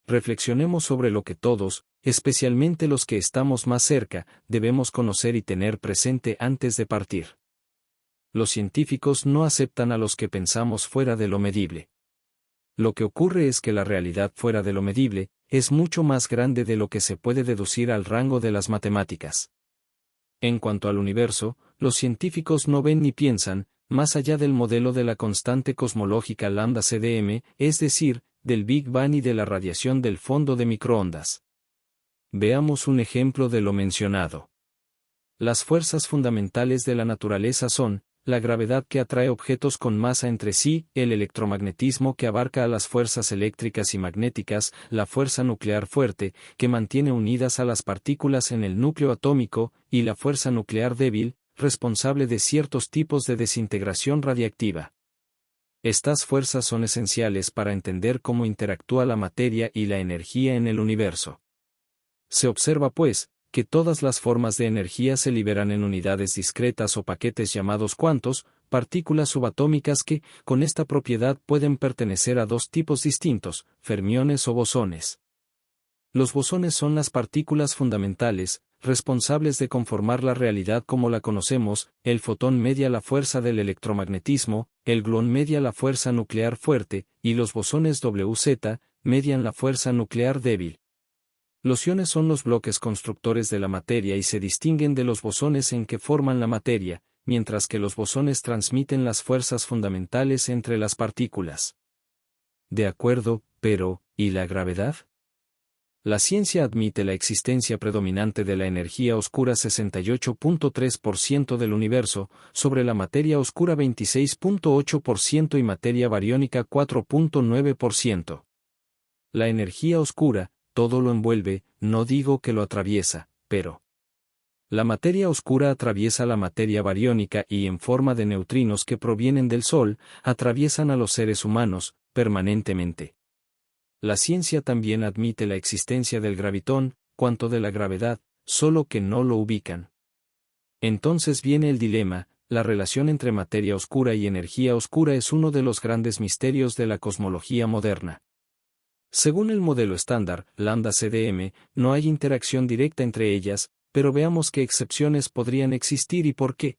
reflexionemos sobre lo que todos, especialmente los que estamos más cerca, debemos conocer y tener presente antes de partir. Los científicos no aceptan a los que pensamos fuera de lo medible. Lo que ocurre es que la realidad fuera de lo medible es mucho más grande de lo que se puede deducir al rango de las matemáticas. En cuanto al universo, los científicos no ven ni piensan, más allá del modelo de la constante cosmológica lambda CDM, es decir, del Big Bang y de la radiación del fondo de microondas. Veamos un ejemplo de lo mencionado. Las fuerzas fundamentales de la naturaleza son, la gravedad que atrae objetos con masa entre sí, el electromagnetismo que abarca a las fuerzas eléctricas y magnéticas, la fuerza nuclear fuerte, que mantiene unidas a las partículas en el núcleo atómico, y la fuerza nuclear débil, responsable de ciertos tipos de desintegración radiactiva. Estas fuerzas son esenciales para entender cómo interactúa la materia y la energía en el universo. Se observa, pues, que todas las formas de energía se liberan en unidades discretas o paquetes llamados cuantos, partículas subatómicas que, con esta propiedad pueden pertenecer a dos tipos distintos, fermiones o bosones. Los bosones son las partículas fundamentales, responsables de conformar la realidad como la conocemos, el fotón media la fuerza del electromagnetismo, el gluón media la fuerza nuclear fuerte, y los bosones WZ median la fuerza nuclear débil. Los iones son los bloques constructores de la materia y se distinguen de los bosones en que forman la materia, mientras que los bosones transmiten las fuerzas fundamentales entre las partículas. De acuerdo, pero, ¿y la gravedad? La ciencia admite la existencia predominante de la energía oscura 68.3% del universo, sobre la materia oscura 26.8% y materia bariónica 4.9%. La energía oscura, todo lo envuelve, no digo que lo atraviesa, pero la materia oscura atraviesa la materia bariónica y en forma de neutrinos que provienen del Sol, atraviesan a los seres humanos, permanentemente. La ciencia también admite la existencia del gravitón, cuanto de la gravedad, solo que no lo ubican. Entonces viene el dilema, la relación entre materia oscura y energía oscura es uno de los grandes misterios de la cosmología moderna. Según el modelo estándar, lambda CDM, no hay interacción directa entre ellas, pero veamos qué excepciones podrían existir y por qué.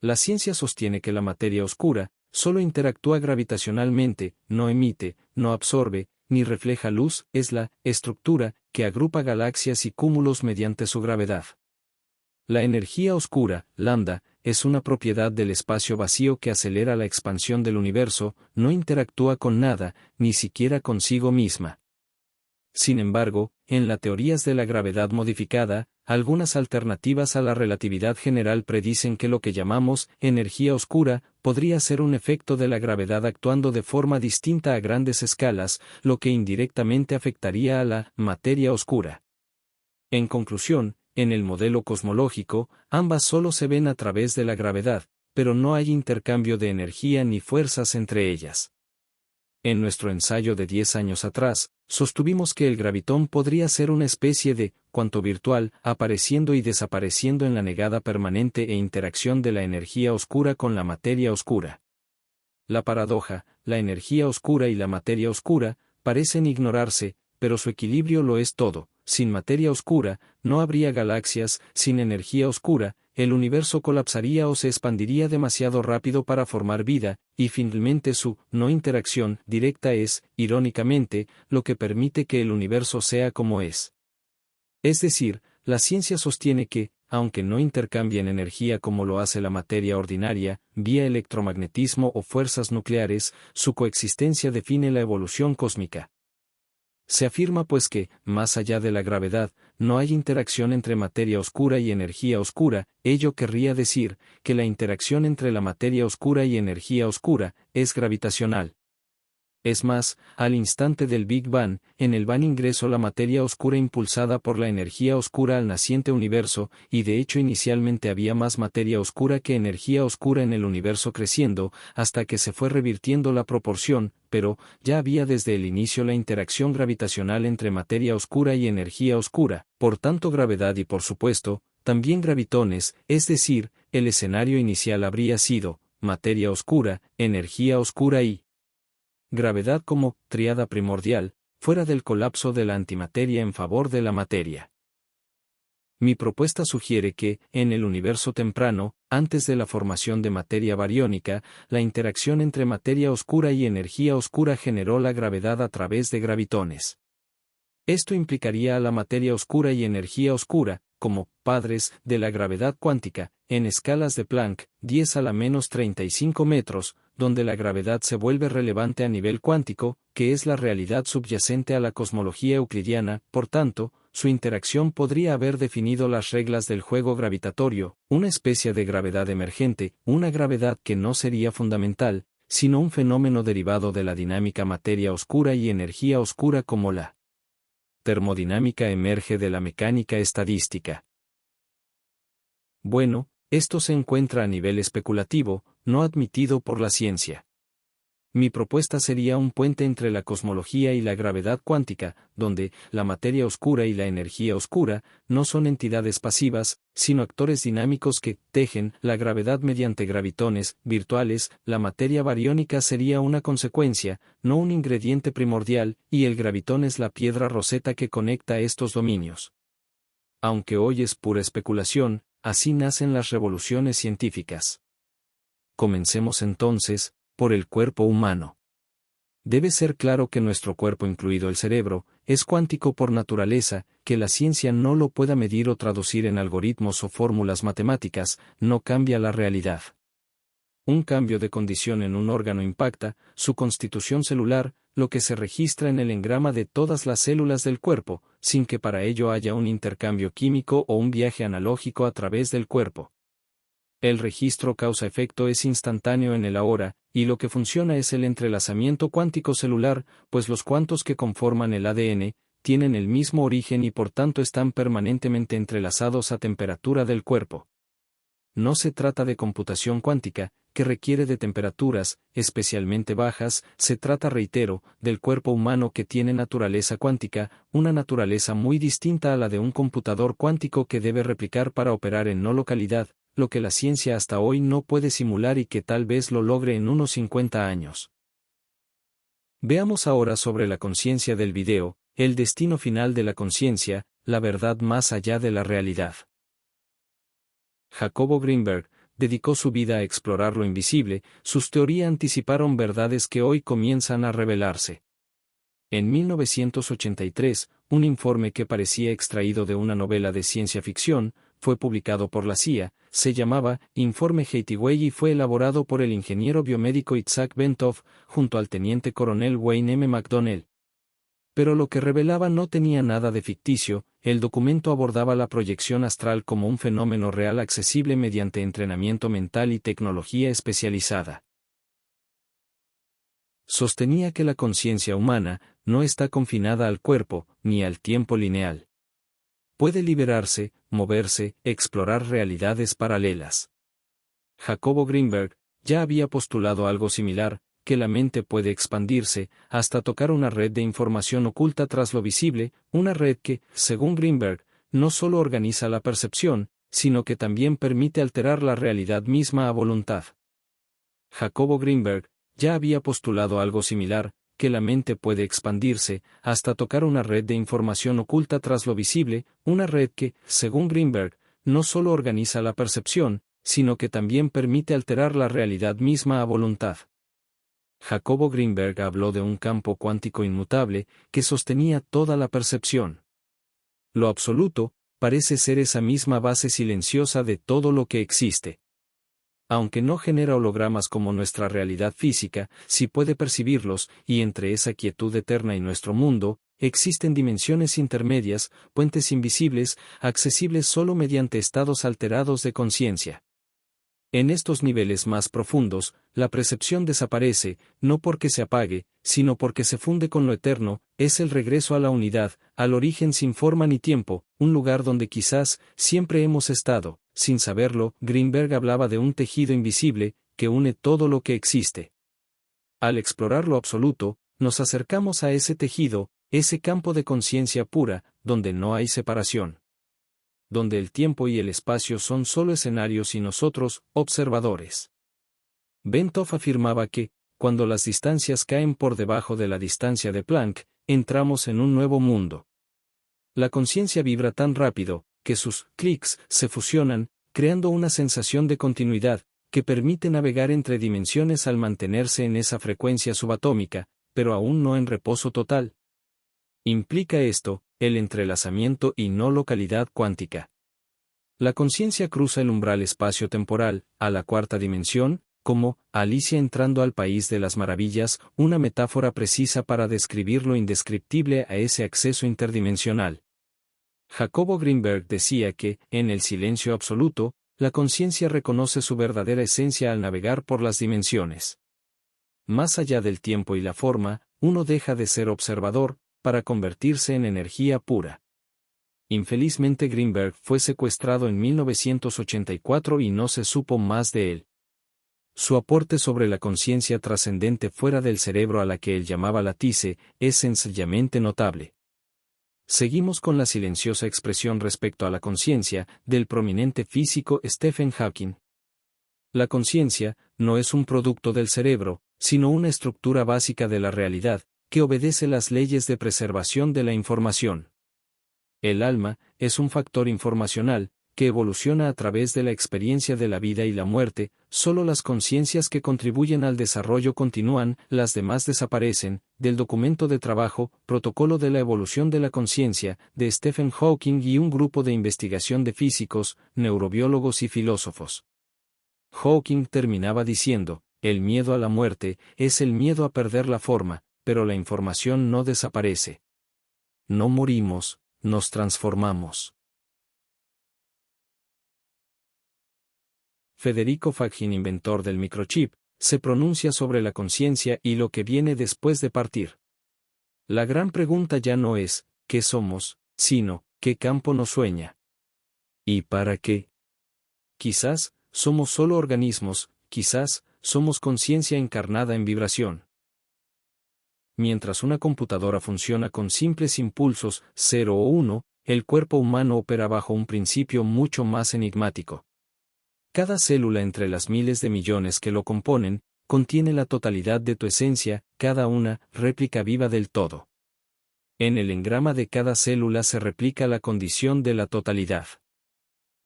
La ciencia sostiene que la materia oscura solo interactúa gravitacionalmente, no emite, no absorbe, ni refleja luz, es la estructura que agrupa galaxias y cúmulos mediante su gravedad. La energía oscura, lambda, es una propiedad del espacio vacío que acelera la expansión del universo, no interactúa con nada, ni siquiera consigo misma. Sin embargo, en las teorías de la gravedad modificada, algunas alternativas a la relatividad general predicen que lo que llamamos energía oscura podría ser un efecto de la gravedad actuando de forma distinta a grandes escalas, lo que indirectamente afectaría a la materia oscura. En conclusión, en el modelo cosmológico, ambas solo se ven a través de la gravedad, pero no hay intercambio de energía ni fuerzas entre ellas. En nuestro ensayo de 10 años atrás, sostuvimos que el gravitón podría ser una especie de cuanto virtual, apareciendo y desapareciendo en la negada permanente e interacción de la energía oscura con la materia oscura. La paradoja, la energía oscura y la materia oscura, parecen ignorarse, pero su equilibrio lo es todo. Sin materia oscura, no habría galaxias, sin energía oscura, el universo colapsaría o se expandiría demasiado rápido para formar vida, y finalmente su no interacción directa es, irónicamente, lo que permite que el universo sea como es. Es decir, la ciencia sostiene que, aunque no intercambien energía como lo hace la materia ordinaria, vía electromagnetismo o fuerzas nucleares, su coexistencia define la evolución cósmica. Se afirma pues que, más allá de la gravedad, no hay interacción entre materia oscura y energía oscura, ello querría decir, que la interacción entre la materia oscura y energía oscura, es gravitacional. Es más, al instante del Big Bang, en el Bang ingresó la materia oscura impulsada por la energía oscura al naciente universo, y de hecho inicialmente había más materia oscura que energía oscura en el universo creciendo, hasta que se fue revirtiendo la proporción, pero, ya había desde el inicio la interacción gravitacional entre materia oscura y energía oscura, por tanto gravedad y por supuesto, también gravitones, es decir, el escenario inicial habría sido, materia oscura, energía oscura y gravedad como tríada primordial, fuera del colapso de la antimateria en favor de la materia. Mi propuesta sugiere que, en el universo temprano, antes de la formación de materia bariónica, la interacción entre materia oscura y energía oscura generó la gravedad a través de gravitones. Esto implicaría a la materia oscura y energía oscura, como padres de la gravedad cuántica, en escalas de Planck, 10 a la menos 35 metros, donde la gravedad se vuelve relevante a nivel cuántico, que es la realidad subyacente a la cosmología euclidiana. Por tanto, su interacción podría haber definido las reglas del juego gravitatorio, una especie de gravedad emergente, una gravedad que no sería fundamental, sino un fenómeno derivado de la dinámica materia oscura y energía oscura como la termodinámica emerge de la mecánica estadística. Bueno, esto se encuentra a nivel especulativo, no admitido por la ciencia. Mi propuesta sería un puente entre la cosmología y la gravedad cuántica, donde la materia oscura y la energía oscura no son entidades pasivas, sino actores dinámicos que tejen la gravedad mediante gravitones virtuales. La materia bariónica sería una consecuencia, no un ingrediente primordial, y el gravitón es la piedra roseta que conecta estos dominios. Aunque hoy es pura especulación, así nacen las revoluciones científicas. Comencemos entonces por el cuerpo humano. Debe ser claro que nuestro cuerpo, incluido el cerebro, es cuántico por naturaleza, que la ciencia no lo pueda medir o traducir en algoritmos o fórmulas matemáticas, no cambia la realidad. Un cambio de condición en un órgano impacta su constitución celular, lo que se registra en el engrama de todas las células del cuerpo, sin que para ello haya un intercambio químico o un viaje analógico a través del cuerpo. El registro causa-efecto es instantáneo en el ahora, y lo que funciona es el entrelazamiento cuántico celular, pues los cuantos que conforman el ADN tienen el mismo origen y por tanto están permanentemente entrelazados a temperatura del cuerpo. No se trata de computación cuántica, que requiere de temperaturas, especialmente bajas, se trata, reitero, del cuerpo humano que tiene naturaleza cuántica, una naturaleza muy distinta a la de un computador cuántico que debe replicar para operar en no localidad, lo que la ciencia hasta hoy no puede simular y que tal vez lo logre en unos 50 años. Veamos ahora sobre la conciencia del video, el destino final de la conciencia, la verdad más allá de la realidad. Jacobo Greenberg dedicó su vida a explorar lo invisible, sus teorías anticiparon verdades que hoy comienzan a revelarse. En 1983, un informe que parecía extraído de una novela de ciencia ficción, fue publicado por la CIA, se llamaba Informe Hathaway y fue elaborado por el ingeniero biomédico Isaac Bentov, junto al teniente coronel Wayne M. McDonnell. Pero lo que revelaba no tenía nada de ficticio, el documento abordaba la proyección astral como un fenómeno real accesible mediante entrenamiento mental y tecnología especializada. Sostenía que la conciencia humana no está confinada al cuerpo, ni al tiempo lineal. Puede liberarse, moverse, explorar realidades paralelas. Jacobo Greenberg ya había postulado algo similar, que la mente puede expandirse hasta tocar una red de información oculta tras lo visible, una red que, según Greenberg, no solo organiza la percepción, sino que también permite alterar la realidad misma a voluntad. Jacobo Greenberg ya había postulado algo similar, que la mente puede expandirse hasta tocar una red de información oculta tras lo visible, una red que, según Greenberg, no solo organiza la percepción, sino que también permite alterar la realidad misma a voluntad. Jacobo Greenberg habló de un campo cuántico inmutable que sostenía toda la percepción. Lo absoluto parece ser esa misma base silenciosa de todo lo que existe. Aunque no genera hologramas como nuestra realidad física, sí puede percibirlos, y entre esa quietud eterna y nuestro mundo, existen dimensiones intermedias, puentes invisibles, accesibles solo mediante estados alterados de conciencia. En estos niveles más profundos, la percepción desaparece, no porque se apague, sino porque se funde con lo eterno, es el regreso a la unidad, al origen sin forma ni tiempo, un lugar donde quizás siempre hemos estado, sin saberlo. Greenberg hablaba de un tejido invisible, que une todo lo que existe. Al explorar lo absoluto, nos acercamos a ese tejido, ese campo de conciencia pura, donde no hay separación. Donde el tiempo y el espacio son solo escenarios y nosotros, observadores. Bentov afirmaba que, cuando las distancias caen por debajo de la distancia de Planck, entramos en un nuevo mundo. La conciencia vibra tan rápido, que sus clics se fusionan, creando una sensación de continuidad, que permite navegar entre dimensiones al mantenerse en esa frecuencia subatómica, pero aún no en reposo total. Implica esto, el entrelazamiento y no localidad cuántica. La conciencia cruza el umbral espacio-temporal, a la cuarta dimensión, como Alicia entrando al país de las maravillas, una metáfora precisa para describir lo indescriptible a ese acceso interdimensional. Jacobo Greenberg decía que, en el silencio absoluto, la conciencia reconoce su verdadera esencia al navegar por las dimensiones. Más allá del tiempo y la forma, uno deja de ser observador, para convertirse en energía pura. Infelizmente Greenberg fue secuestrado en 1984 y no se supo más de él. Su aporte sobre la conciencia trascendente fuera del cerebro a la que él llamaba la TICE es sencillamente notable. Seguimos con la silenciosa expresión respecto a la conciencia del prominente físico Stephen Hawking. La conciencia no es un producto del cerebro, sino una estructura básica de la realidad, que obedece las leyes de preservación de la información. El alma es un factor informacional, que evoluciona a través de la experiencia de la vida y la muerte. Solo las conciencias que contribuyen al desarrollo continúan, las demás desaparecen. Del documento de trabajo, Protocolo de la evolución de la conciencia, de Stephen Hawking y un grupo de investigación de físicos, neurobiólogos y filósofos. Hawking terminaba diciendo, el miedo a la muerte es el miedo a perder la forma, pero la información no desaparece. No morimos, nos transformamos. Federico Faggin, inventor del microchip, se pronuncia sobre la conciencia y lo que viene después de partir. La gran pregunta ya no es, ¿qué somos?, sino, ¿qué campo nos sueña? ¿Y para qué? Quizás, somos solo organismos, quizás, somos conciencia encarnada en vibración. Mientras una computadora funciona con simples impulsos, 0 o 1, el cuerpo humano opera bajo un principio mucho más enigmático. Cada célula entre las miles de millones que lo componen, contiene la totalidad de tu esencia, cada una, réplica viva del todo. En el engrama de cada célula se replica la condición de la totalidad.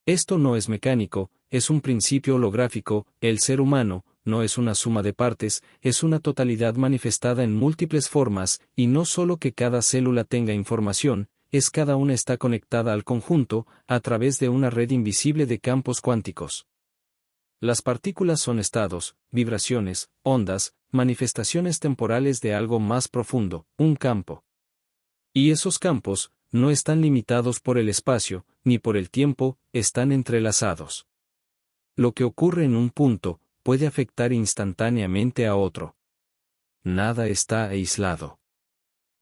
Esto no es mecánico, es un principio holográfico. El ser humano no es una suma de partes, es una totalidad manifestada en múltiples formas, y no solo que cada célula tenga información, es cada una está conectada al conjunto, a través de una red invisible de campos cuánticos. Las partículas son estados, vibraciones, ondas, manifestaciones temporales de algo más profundo, un campo. Y esos campos, no están limitados por el espacio, ni por el tiempo, están entrelazados. Lo que ocurre en un punto, puede afectar instantáneamente a otro. Nada está aislado.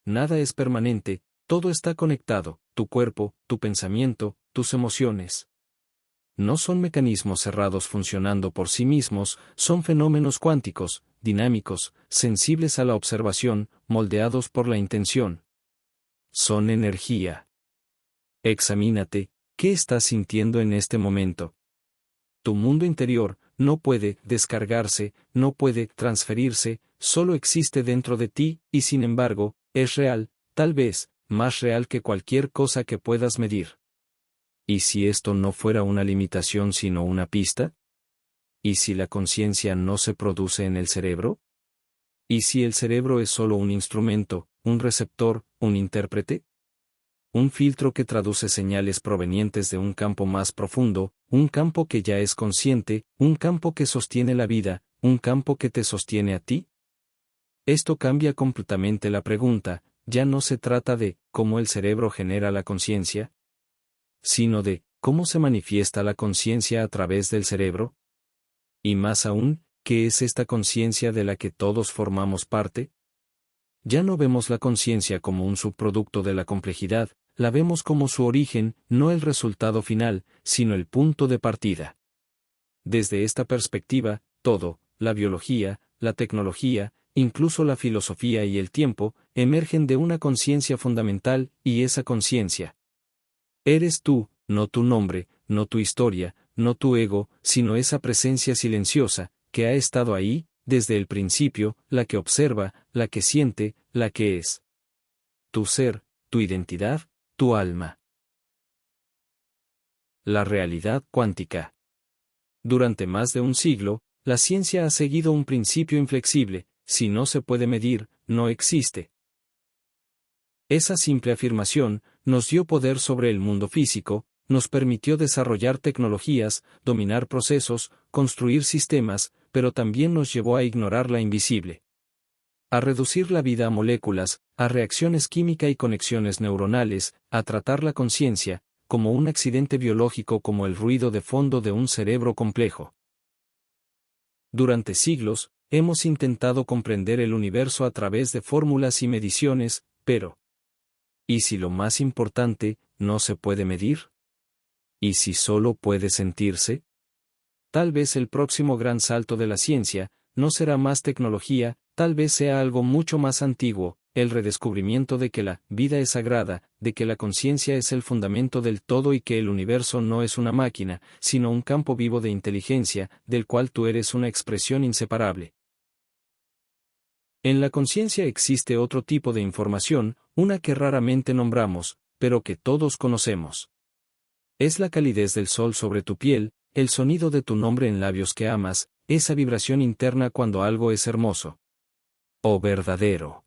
Nada es permanente, todo está conectado, tu cuerpo, tu pensamiento, tus emociones. No son mecanismos cerrados funcionando por sí mismos, son fenómenos cuánticos, dinámicos, sensibles a la observación, moldeados por la intención. Son energía. Examínate, ¿qué estás sintiendo en este momento? Tu mundo interior no puede descargarse, no puede transferirse, solo existe dentro de ti, y sin embargo, es real, tal vez, más real que cualquier cosa que puedas medir. ¿Y si esto no fuera una limitación sino una pista? ¿Y si la conciencia no se produce en el cerebro? ¿Y si el cerebro es solo un instrumento, un receptor, un intérprete? Un filtro que traduce señales provenientes de un campo más profundo, un campo que ya es consciente, un campo que sostiene la vida, un campo que te sostiene a ti. Esto cambia completamente la pregunta, ya no se trata de cómo el cerebro genera la conciencia, sino de cómo se manifiesta la conciencia a través del cerebro. Y más aún, ¿qué es esta conciencia de la que todos formamos parte? Ya no vemos la conciencia como un subproducto de la complejidad, la vemos como su origen, no el resultado final, sino el punto de partida. Desde esta perspectiva, todo, la biología, la tecnología, incluso la filosofía y el tiempo, emergen de una conciencia fundamental, y esa conciencia eres tú, no tu nombre, no tu historia, no tu ego, sino esa presencia silenciosa, que ha estado ahí, desde el principio, la que observa, la que siente, la que es. tu ser, tu identidad, tu alma. La realidad cuántica. Durante más de un siglo, la ciencia ha seguido un principio inflexible: si no se puede medir, no existe. Esa simple afirmación nos dio poder sobre el mundo físico, nos permitió desarrollar tecnologías, dominar procesos, construir sistemas, pero también nos llevó a ignorar la invisible. A reducir la vida a moléculas, a reacciones químicas y conexiones neuronales, a tratar la conciencia como un accidente biológico, como el ruido de fondo de un cerebro complejo. Durante siglos, hemos intentado comprender el universo a través de fórmulas y mediciones, pero ¿y si lo más importante no se puede medir? ¿Y si solo puede sentirse? Tal vez el próximo gran salto de la ciencia no será más tecnología, tal vez sea algo mucho más antiguo: el redescubrimiento de que la vida es sagrada, de que la conciencia es el fundamento del todo y que el universo no es una máquina, sino un campo vivo de inteligencia, del cual tú eres una expresión inseparable. En la conciencia existe otro tipo de información, una que raramente nombramos, pero que todos conocemos. Es la calidez del sol sobre tu piel, el sonido de tu nombre en labios que amas, esa vibración interna cuando algo es hermoso o verdadero.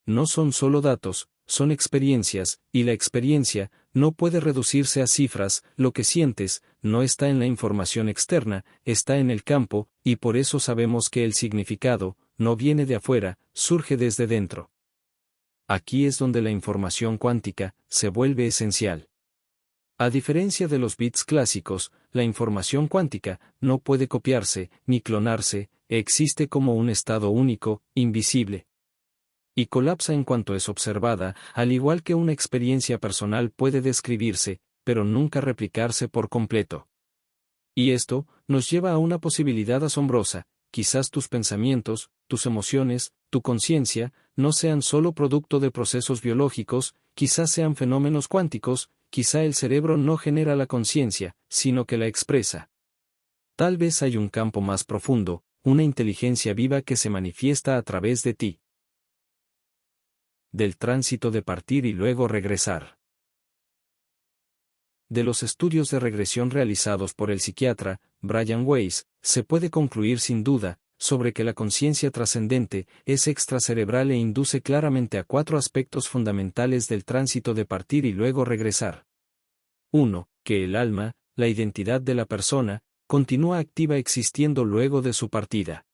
No son solo datos, son experiencias, y la experiencia no puede reducirse a cifras. Lo que sientes no está en la información externa, está en el campo, y por eso sabemos que el significado no viene de afuera, surge desde dentro. Aquí es donde la información cuántica se vuelve esencial. A diferencia de los bits clásicos, la información cuántica no puede copiarse ni clonarse, existe como un estado único, invisible. Y colapsa en cuanto es observada, al igual que una experiencia personal puede describirse, pero nunca replicarse por completo. Y esto nos lleva a una posibilidad asombrosa: quizás tus pensamientos, tus emociones, tu conciencia, no sean solo producto de procesos biológicos, quizás sean fenómenos cuánticos, quizá el cerebro no genera la conciencia, sino que la expresa. Tal vez hay un campo más profundo, una inteligencia viva que se manifiesta a través de ti. Del tránsito de partir y luego regresar. De los estudios de regresión realizados por el psiquiatra Brian Weiss, se puede concluir sin duda sobre que la conciencia trascendente es extracerebral e induce claramente a 4 aspectos fundamentales del tránsito de partir y luego regresar. 1. Que el alma, la identidad de la persona, continúa activa existiendo luego de su partida.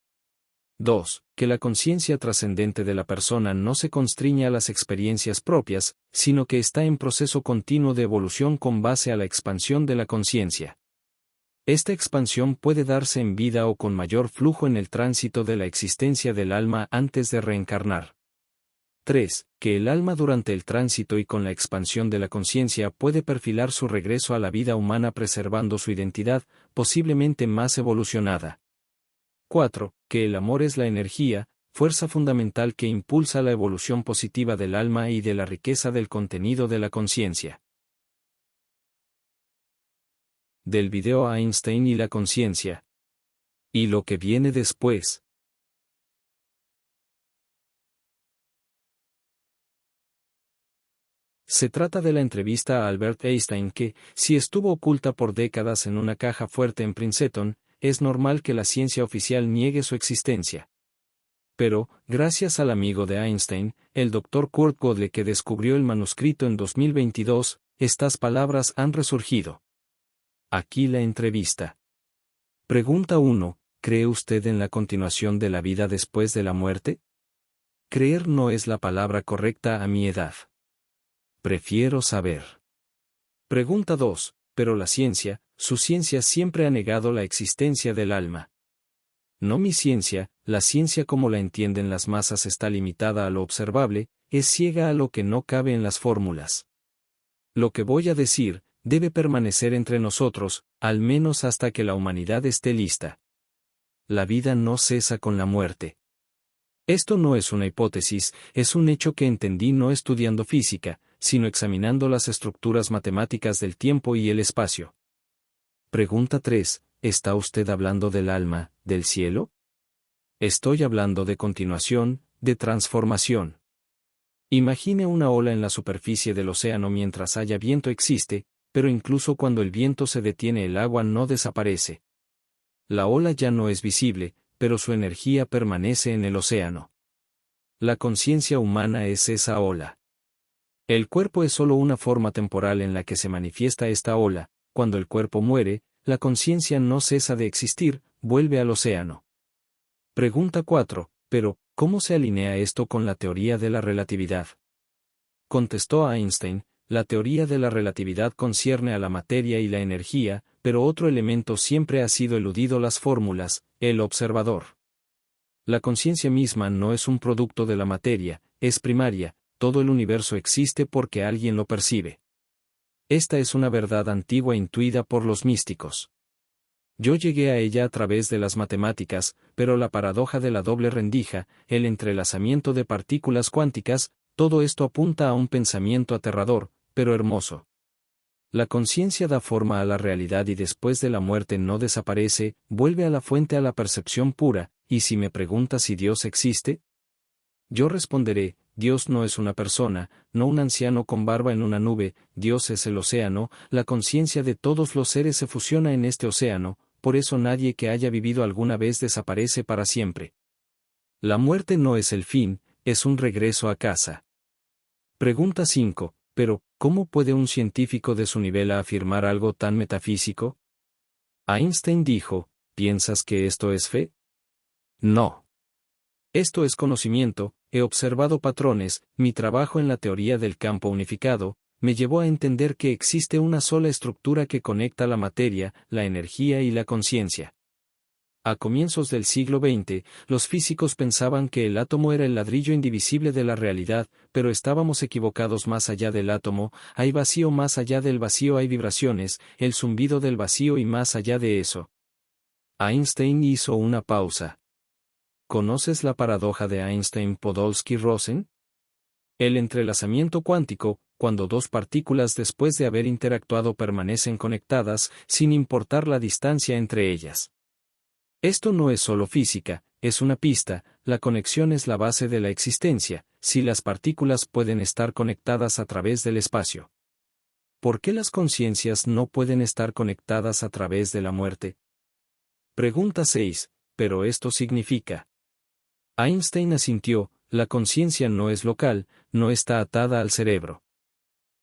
2. Que la conciencia trascendente de la persona no se constriñe a las experiencias propias, sino que está en proceso continuo de evolución con base a la expansión de la conciencia. Esta expansión puede darse en vida o con mayor flujo en el tránsito de la existencia del alma antes de reencarnar. 3. Que el alma durante el tránsito y con la expansión de la conciencia puede perfilar su regreso a la vida humana preservando su identidad, posiblemente más evolucionada. 4. Que el amor es la energía, fuerza fundamental que impulsa la evolución positiva del alma y de la riqueza del contenido de la conciencia. Del video Einstein y la conciencia. ¿Y lo que viene después? Se trata de la entrevista a Albert Einstein que, si estuvo oculta por décadas en una caja fuerte en Princeton, es normal que la ciencia oficial niegue su existencia. Pero, gracias al amigo de Einstein, el Dr. Kurt Gödel, que descubrió el manuscrito en 2022, estas palabras han resurgido. Aquí la entrevista. Pregunta 1. ¿Cree usted en la continuación de la vida después de la muerte? Creer no es la palabra correcta a mi edad. Prefiero saber. Pregunta 2. Pero la ciencia, su ciencia siempre ha negado la existencia del alma. No mi ciencia, la ciencia como la entienden las masas está limitada a lo observable, es ciega a lo que no cabe en las fórmulas. Lo que voy a decir debe permanecer entre nosotros, al menos hasta que la humanidad esté lista. La vida no cesa con la muerte. Esto no es una hipótesis, es un hecho que entendí no estudiando física, sino examinando las estructuras matemáticas del tiempo y el espacio. Pregunta 3. ¿Está usted hablando del alma, del cielo? Estoy hablando de continuación, de transformación. Imagine una ola en la superficie del océano mientras haya viento existe, pero incluso cuando el viento se detiene el agua no desaparece. La ola ya no es visible, pero su energía permanece en el océano. La conciencia humana es esa ola. El cuerpo es solo una forma temporal en la que se manifiesta esta ola. Cuando el cuerpo muere, la conciencia no cesa de existir, vuelve al océano. Pregunta 4. Pero, ¿cómo se alinea esto con la teoría de la relatividad? Contestó Einstein, la teoría de la relatividad concierne a la materia y la energía, pero otro elemento siempre ha sido eludido: las fórmulas, el observador. La conciencia misma no es un producto de la materia, es primaria, todo el universo existe porque alguien lo percibe. Esta es una verdad antigua intuida por los místicos. Yo llegué a ella a través de las matemáticas, pero la paradoja de la doble rendija, el entrelazamiento de partículas cuánticas, todo esto apunta a un pensamiento aterrador, pero hermoso. La conciencia da forma a la realidad y después de la muerte no desaparece, vuelve a la fuente, a la percepción pura. ¿Y si me preguntas si Dios existe? Yo responderé: Dios no es una persona, no un anciano con barba en una nube, Dios es el océano, la conciencia de todos los seres se fusiona en este océano, por eso nadie que haya vivido alguna vez desaparece para siempre. La muerte no es el fin, es un regreso a casa. Pregunta 5. Pero, ¿cómo puede un científico de su nivel afirmar algo tan metafísico? Einstein dijo: ¿piensas que esto es fe? No. Esto es conocimiento. He observado patrones. Mi trabajo en la teoría del campo unificado me llevó a entender que existe una sola estructura que conecta la materia, la energía y la conciencia. A comienzos del siglo XX, los físicos pensaban que el átomo era el ladrillo indivisible de la realidad, pero estábamos equivocados. Más allá del átomo, hay vacío, más allá del vacío hay vibraciones, el zumbido del vacío, y más allá de eso. Einstein hizo una pausa. ¿Conoces la paradoja de Einstein-Podolsky-Rosen? El entrelazamiento cuántico, cuando dos partículas después de haber interactuado permanecen conectadas, sin importar la distancia entre ellas. Esto no es solo física, es una pista. La conexión es la base de la existencia. Si las partículas pueden estar conectadas a través del espacio, ¿por qué las conciencias no pueden estar conectadas a través de la muerte? Pregunta 6. Pero esto significa. Einstein asintió: la conciencia no es local, no está atada al cerebro.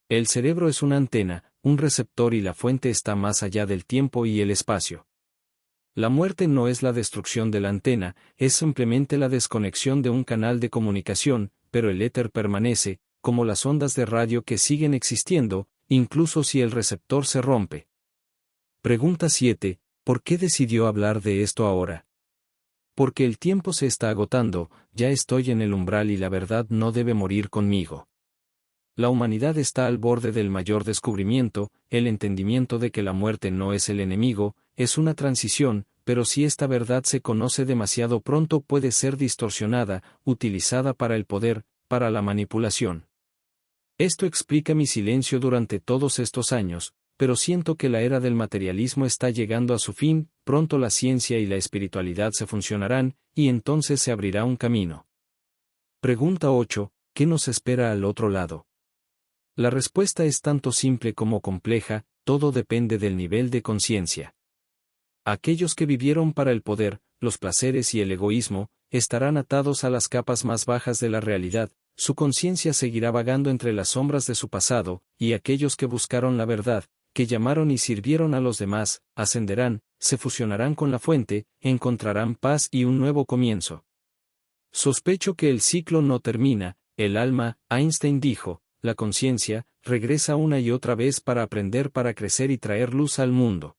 El cerebro es una antena, un receptor, y la fuente está más allá del tiempo y el espacio. La muerte no es la destrucción de la antena, es simplemente la desconexión de un canal de comunicación, pero el éter permanece, como las ondas de radio que siguen existiendo, incluso si el receptor se rompe. Pregunta 7. ¿Por qué decidió hablar de esto ahora? Porque el tiempo se está agotando, ya estoy en el umbral y la verdad no debe morir conmigo. La humanidad está al borde del mayor descubrimiento, el entendimiento de que la muerte no es el enemigo, es una transición, pero si esta verdad se conoce demasiado pronto puede ser distorsionada, utilizada para el poder, para la manipulación. Esto explica mi silencio durante todos estos años, pero siento que la era del materialismo está llegando a su fin. Pronto la ciencia y la espiritualidad se funcionarán, y entonces se abrirá un camino. Pregunta 8. ¿Qué nos espera al otro lado? La respuesta es tanto simple como compleja: todo depende del nivel de conciencia. Aquellos que vivieron para el poder, los placeres y el egoísmo, estarán atados a las capas más bajas de la realidad, su conciencia seguirá vagando entre las sombras de su pasado, y aquellos que buscaron la verdad, que llamaron y sirvieron a los demás, ascenderán, se fusionarán con la fuente, encontrarán paz y un nuevo comienzo. Sospecho que el ciclo no termina. El alma, Einstein dijo, la conciencia, regresa una y otra vez para aprender, para crecer y traer luz al mundo.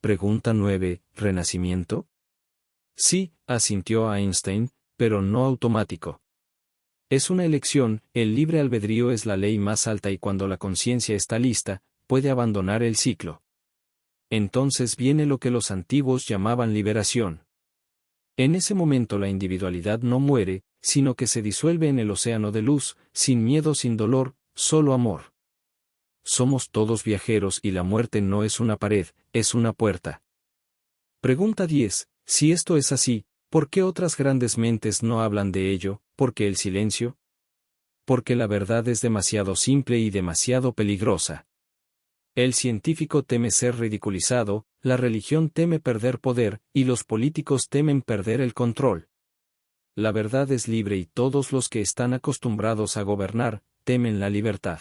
Pregunta 9. ¿Renacimiento? Sí, asintió Einstein, pero no automático. Es una elección. El libre albedrío es la ley más alta, y cuando la conciencia está lista, puede abandonar el ciclo. Entonces viene lo que los antiguos llamaban liberación. En ese momento la individualidad no muere, sino que se disuelve en el océano de luz, sin miedo, sin dolor, solo amor. Somos todos viajeros y la muerte no es una pared, es una puerta. Pregunta 10. Si esto es así, ¿por qué otras grandes mentes no hablan de ello? ¿Por qué el silencio? porque la verdad es demasiado simple y demasiado peligrosa. El científico teme ser ridiculizado, la religión teme perder poder, y los políticos temen perder el control. La verdad es libre y todos los que están acostumbrados a gobernar, temen la libertad.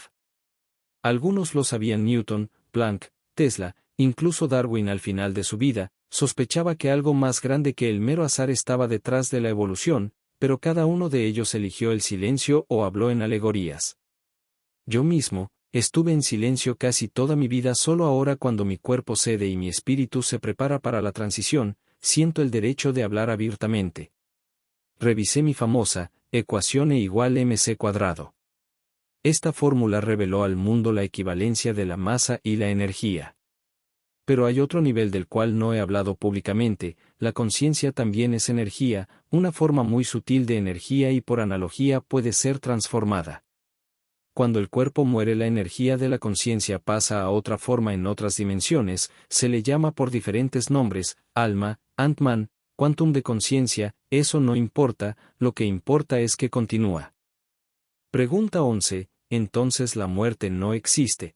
Algunos lo sabían: Newton, Planck, Tesla, incluso Darwin al final de su vida, sospechaba que algo más grande que el mero azar estaba detrás de la evolución, pero cada uno de ellos eligió el silencio o habló en alegorías. Yo mismo, estuve en silencio casi toda mi vida. Solo ahora, cuando mi cuerpo cede y mi espíritu se prepara para la transición, siento el derecho de hablar abiertamente. Revisé mi famosa ecuación E igual mc². Esta fórmula reveló al mundo la equivalencia de la masa y la energía. Pero hay otro nivel del cual no he hablado públicamente: la conciencia también es energía, una forma muy sutil de energía y por analogía puede ser transformada. Cuando el cuerpo muere, la energía de la conciencia pasa a otra forma en otras dimensiones, se le llama por diferentes nombres: alma, Ant-Man, quantum de conciencia. Eso no importa, lo que importa es que continúa. Pregunta 11. Entonces la muerte no existe.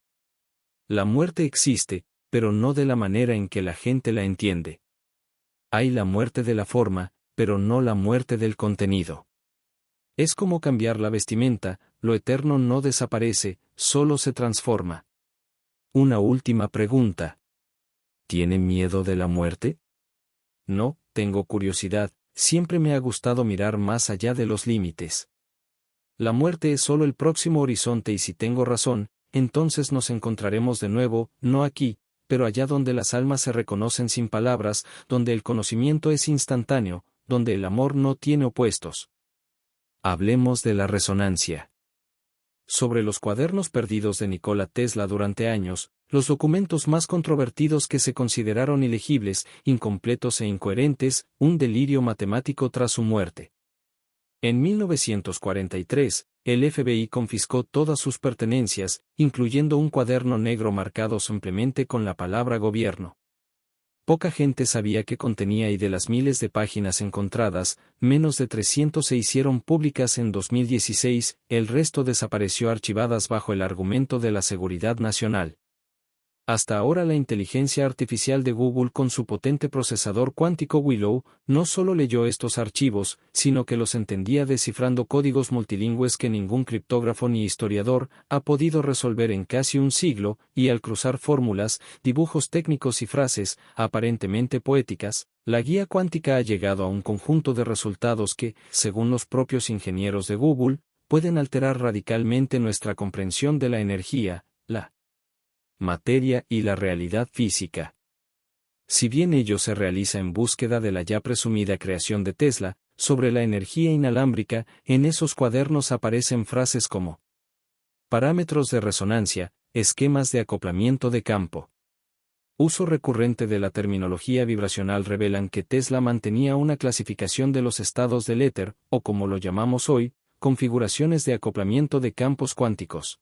La muerte existe, pero no de la manera en que la gente la entiende. Hay la muerte de la forma, pero no la muerte del contenido. Es como cambiar la vestimenta: lo eterno no desaparece, solo se transforma. Una última pregunta. ¿Tiene miedo de la muerte? No, tengo curiosidad, siempre me ha gustado mirar más allá de los límites. La muerte es solo el próximo horizonte y si tengo razón, entonces nos encontraremos de nuevo, no aquí, pero allá donde las almas se reconocen sin palabras, donde el conocimiento es instantáneo, donde el amor no tiene opuestos. Hablemos de la resonancia. Sobre los cuadernos perdidos de Nikola Tesla durante años, los documentos más controvertidos que se consideraron ilegibles, incompletos e incoherentes, un delirio matemático tras su muerte. En 1943, el FBI confiscó todas sus pertenencias, incluyendo un cuaderno negro marcado simplemente con la palabra gobierno. Poca gente sabía qué contenía y de las miles de páginas encontradas, menos de 300 se hicieron públicas en 2016, el resto desapareció archivadas bajo el argumento de la seguridad nacional. Hasta ahora la inteligencia artificial de Google con su potente procesador cuántico Willow, no solo leyó estos archivos, sino que los entendía descifrando códigos multilingües que ningún criptógrafo ni historiador ha podido resolver en casi un siglo, y al cruzar fórmulas, dibujos técnicos y frases, aparentemente poéticas, la guía cuántica ha llegado a un conjunto de resultados que, según los propios ingenieros de Google, pueden alterar radicalmente nuestra comprensión de la energía, la materia y la realidad física. Si bien ello se realiza en búsqueda de la ya presumida creación de Tesla, sobre la energía inalámbrica, en esos cuadernos aparecen frases como parámetros de resonancia, esquemas de acoplamiento de campo. Uso recurrente de la terminología vibracional revelan que Tesla mantenía una clasificación de los estados del éter, o como lo llamamos hoy, configuraciones de acoplamiento de campos cuánticos.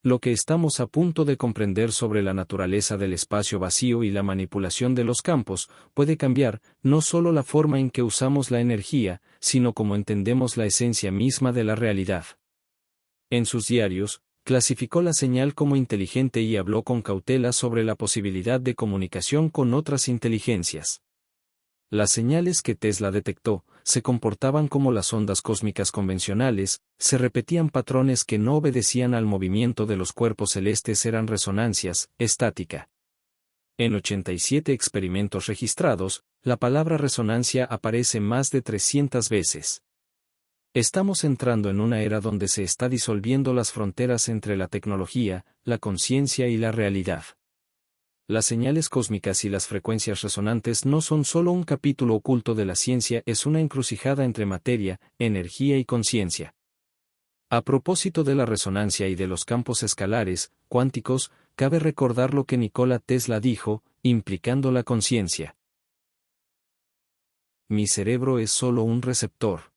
Lo que estamos a punto de comprender sobre la naturaleza del espacio vacío y la manipulación de los campos, puede cambiar, no solo la forma en que usamos la energía, sino cómo entendemos la esencia misma de la realidad. En sus diarios, clasificó la señal como inteligente y habló con cautela sobre la posibilidad de comunicación con otras inteligencias. Las señales que Tesla detectó se comportaban como las ondas cósmicas convencionales, se repetían patrones que no obedecían al movimiento de los cuerpos celestes, eran resonancias, estática. En 87 experimentos registrados, la palabra resonancia aparece más de 300 veces. Estamos entrando en una era donde se está disolviendo las fronteras entre la tecnología, la conciencia y la realidad. Las señales cósmicas y las frecuencias resonantes no son solo un capítulo oculto de la ciencia, es una encrucijada entre materia, energía y conciencia. A propósito de la resonancia y de los campos escalares, cuánticos, cabe recordar lo que Nikola Tesla dijo, implicando la conciencia. Mi cerebro es solo un receptor.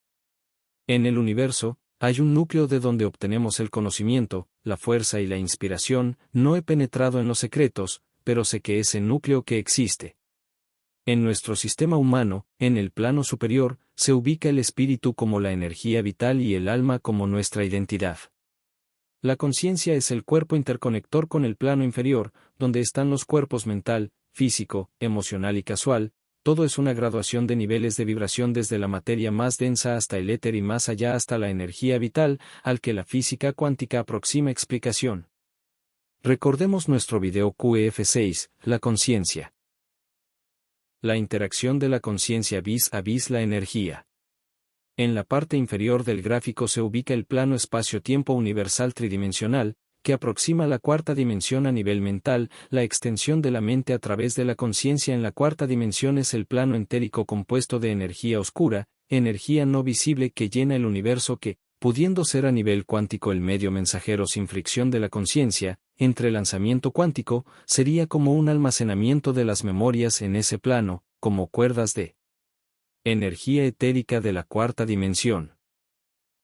En el universo, hay un núcleo de donde obtenemos el conocimiento, la fuerza y la inspiración. No he penetrado en los secretos, pero sé que ese núcleo que existe. En nuestro sistema humano, en el plano superior, se ubica el espíritu como la energía vital y el alma como nuestra identidad. La conciencia es el cuerpo interconector con el plano inferior, donde están los cuerpos mental, físico, emocional y casual. Todo es una graduación de niveles de vibración desde la materia más densa hasta el éter y más allá hasta la energía vital, al que la física cuántica aproxima explicación. Recordemos nuestro video QF6, la conciencia. La interacción de la conciencia vis a vis la energía. En la parte inferior del gráfico se ubica el plano espacio-tiempo universal tridimensional, que aproxima la cuarta dimensión a nivel mental. La extensión de la mente a través de la conciencia en la cuarta dimensión es el plano entérico compuesto de energía oscura, energía no visible que llena el universo que, pudiendo ser a nivel cuántico el medio mensajero sin fricción de la conciencia, entre lanzamiento cuántico, sería como un almacenamiento de las memorias en ese plano, como cuerdas de energía etérica de la cuarta dimensión.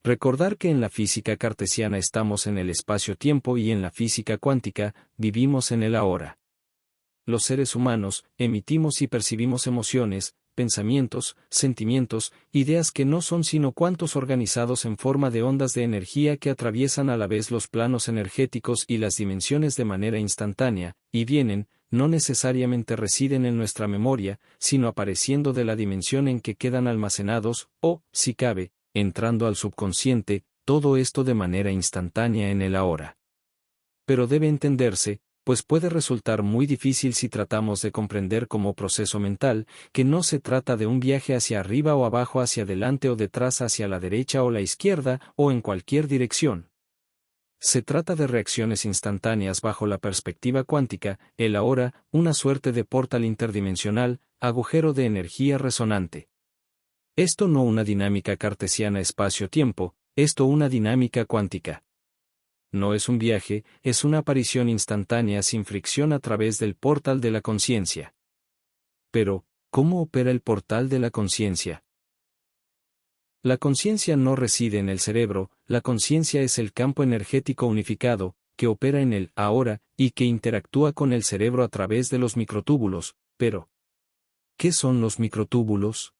Recordar que en la física cartesiana estamos en el espacio-tiempo y en la física cuántica, vivimos en el ahora. Los seres humanos, emitimos y percibimos emociones, pensamientos, sentimientos, ideas que no son sino cuantos organizados en forma de ondas de energía que atraviesan a la vez los planos energéticos y las dimensiones de manera instantánea, y vienen, no necesariamente residen en nuestra memoria, sino apareciendo de la dimensión en que quedan almacenados, o, si cabe, entrando al subconsciente, todo esto de manera instantánea en el ahora. Pero debe entenderse, pues puede resultar muy difícil si tratamos de comprender como proceso mental, que no se trata de un viaje hacia arriba o abajo, hacia adelante o detrás, hacia la derecha o la izquierda, o en cualquier dirección. Se trata de reacciones instantáneas bajo la perspectiva cuántica, el ahora, una suerte de portal interdimensional, agujero de energía resonante. Esto no una dinámica cartesiana espacio-tiempo, esto una dinámica cuántica. No es un viaje, es una aparición instantánea sin fricción a través del portal de la conciencia. Pero, ¿cómo opera el portal de la conciencia? La conciencia no reside en el cerebro, la conciencia es el campo energético unificado, que opera en el ahora, y que interactúa con el cerebro a través de los microtúbulos. Pero, ¿qué son los microtúbulos?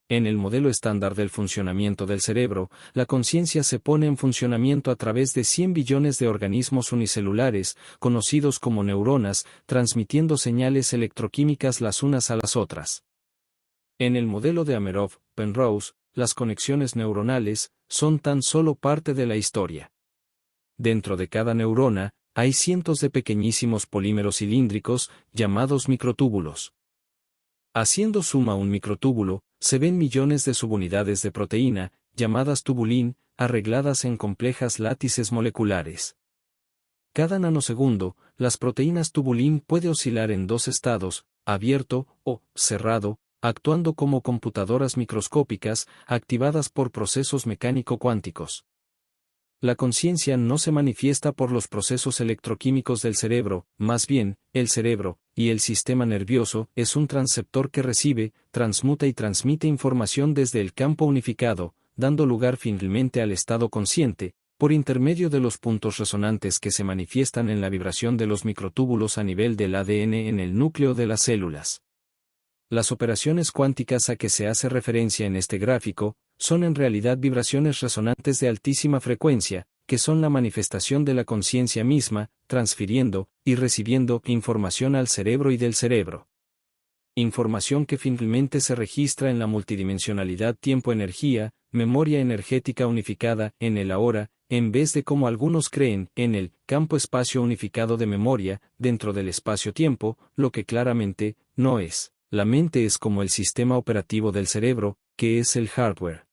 En el modelo estándar del funcionamiento del cerebro, la conciencia se pone en funcionamiento a través de 100 billones de organismos unicelulares, conocidos como neuronas, transmitiendo señales electroquímicas las unas a las otras. En el modelo de Amerov-Penrose, las conexiones neuronales son tan solo parte de la historia. Dentro de cada neurona, hay cientos de pequeñísimos polímeros cilíndricos, llamados microtúbulos. Haciendo suma un microtúbulo, se ven millones de subunidades de proteína, llamadas tubulín, arregladas en complejas látices moleculares. Cada nanosegundo, las proteínas tubulín puede oscilar en dos estados, abierto o cerrado, actuando como computadoras microscópicas, activadas por procesos mecánico-cuánticos. La conciencia no se manifiesta por los procesos electroquímicos del cerebro, más bien, el cerebro, y el sistema nervioso, es un transceptor que recibe, transmuta y transmite información desde el campo unificado, dando lugar finalmente al estado consciente, por intermedio de los puntos resonantes que se manifiestan en la vibración de los microtúbulos a nivel del ADN en el núcleo de las células. Las operaciones cuánticas a que se hace referencia en este gráfico, son en realidad vibraciones resonantes de altísima frecuencia, que son la manifestación de la conciencia misma, transfiriendo y recibiendo información al cerebro y del cerebro. Información que finalmente se registra en la multidimensionalidad tiempo-energía, memoria energética unificada, en el ahora, en vez de como algunos creen, en el campo espacio unificado de memoria, dentro del espacio-tiempo, lo que claramente no es. La mente es como el sistema operativo del cerebro, que es el hardware.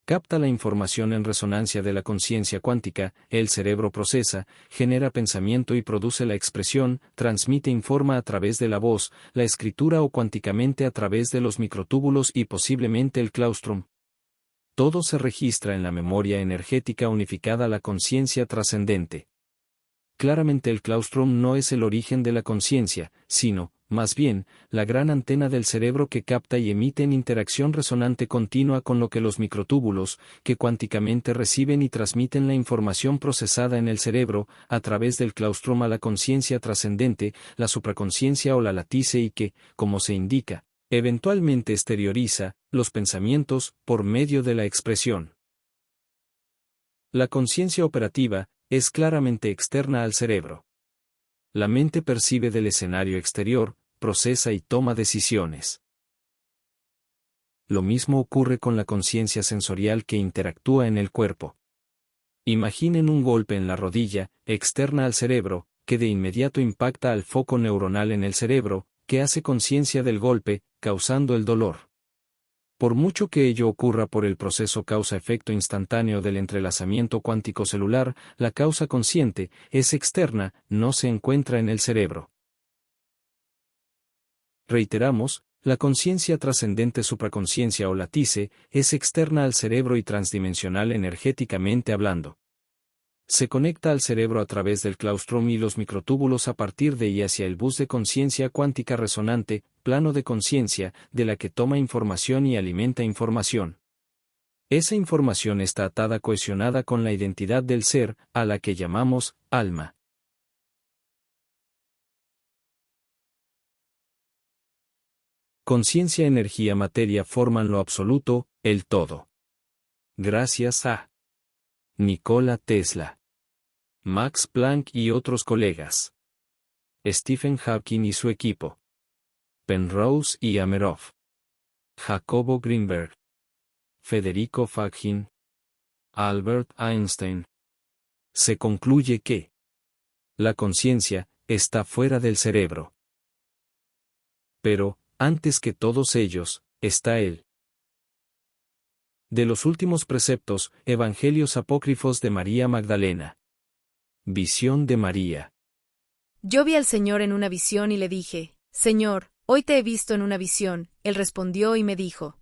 Capta la información en resonancia de la conciencia cuántica, el cerebro procesa, genera pensamiento y produce la expresión, transmite informa a través de la voz, la escritura o cuánticamente a través de los microtúbulos y posiblemente el claustrum. Todo se registra en la memoria energética unificada, la conciencia trascendente. claramente el claustrum no es el origen de la conciencia, sino, más bien, la gran antena del cerebro que capta y emite en interacción resonante continua con lo que los microtúbulos, que cuánticamente reciben y transmiten la información procesada en el cerebro, a través del claustrum a la conciencia trascendente, la supraconciencia o la latice y que, como se indica, eventualmente exterioriza los pensamientos por medio de la expresión. La conciencia operativa es claramente externa al cerebro. La mente percibe del escenario exterior, procesa y toma decisiones. Lo mismo ocurre con la conciencia sensorial que interactúa en el cuerpo. Imaginen un golpe en la rodilla, externa al cerebro, que de inmediato impacta al foco neuronal en el cerebro, que hace conciencia del golpe, causando el dolor. Por mucho que ello ocurra por el proceso causa-efecto instantáneo del entrelazamiento cuántico celular, la causa consciente es externa, no se encuentra en el cerebro. Reiteramos, la conciencia trascendente supraconciencia o latice es externa al cerebro y transdimensional energéticamente hablando. Se conecta al cerebro a través del claustrum y los microtúbulos a partir de y hacia el bus de conciencia cuántica resonante, plano de conciencia, de la que toma información y alimenta información. Esa información está atada cohesionada con la identidad del ser, a la que llamamos alma. Conciencia, energía, materia forman lo absoluto, el todo. Gracias a Nikola Tesla, Max Planck y otros colegas. Stephen Hawking y su equipo. Penrose y Amerov. Jacobo Greenberg. Federico Fagin. Albert Einstein. Se concluye que la conciencia está fuera del cerebro. Pero, antes que todos ellos, está él. De los últimos preceptos, Evangelios apócrifos de María Magdalena. Visión de María. Yo vi al Señor en una visión y le dije, Señor, hoy te he visto en una visión. Él respondió y me dijo,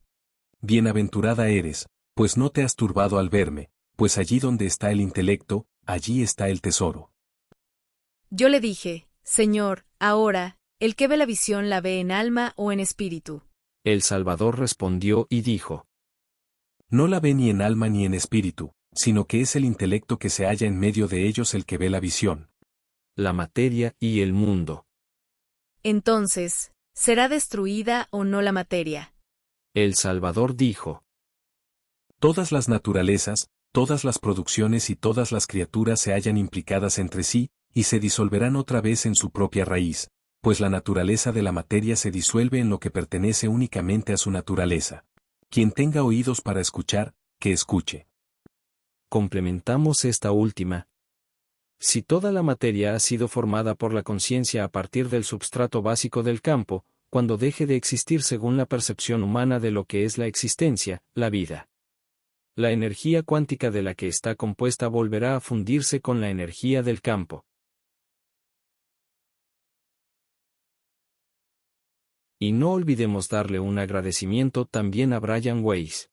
Bienaventurada eres, pues no te has turbado al verme, pues allí donde está el intelecto, allí está el tesoro. Yo le dije, Señor, ahora, el que ve la visión la ve en alma o en espíritu. El Salvador respondió y dijo, No la ve ni en alma ni en espíritu, sino que es el intelecto que se halla en medio de ellos el que ve la visión. la materia y el mundo. Entonces, ¿será destruida o no la materia? El Salvador dijo, Todas las naturalezas, todas las producciones y todas las criaturas se hallan implicadas entre sí, y se disolverán otra vez en su propia raíz, pues la naturaleza de la materia se disuelve en lo que pertenece únicamente a su naturaleza. Quien tenga oídos para escuchar, que escuche. complementamos esta última. Si toda la materia ha sido formada por la conciencia a partir del substrato básico del campo, cuando deje de existir según la percepción humana de lo que es la existencia, la vida, la energía cuántica de la que está compuesta volverá a fundirse con la energía del campo. Y no olvidemos darle un agradecimiento también a Brian Weiss.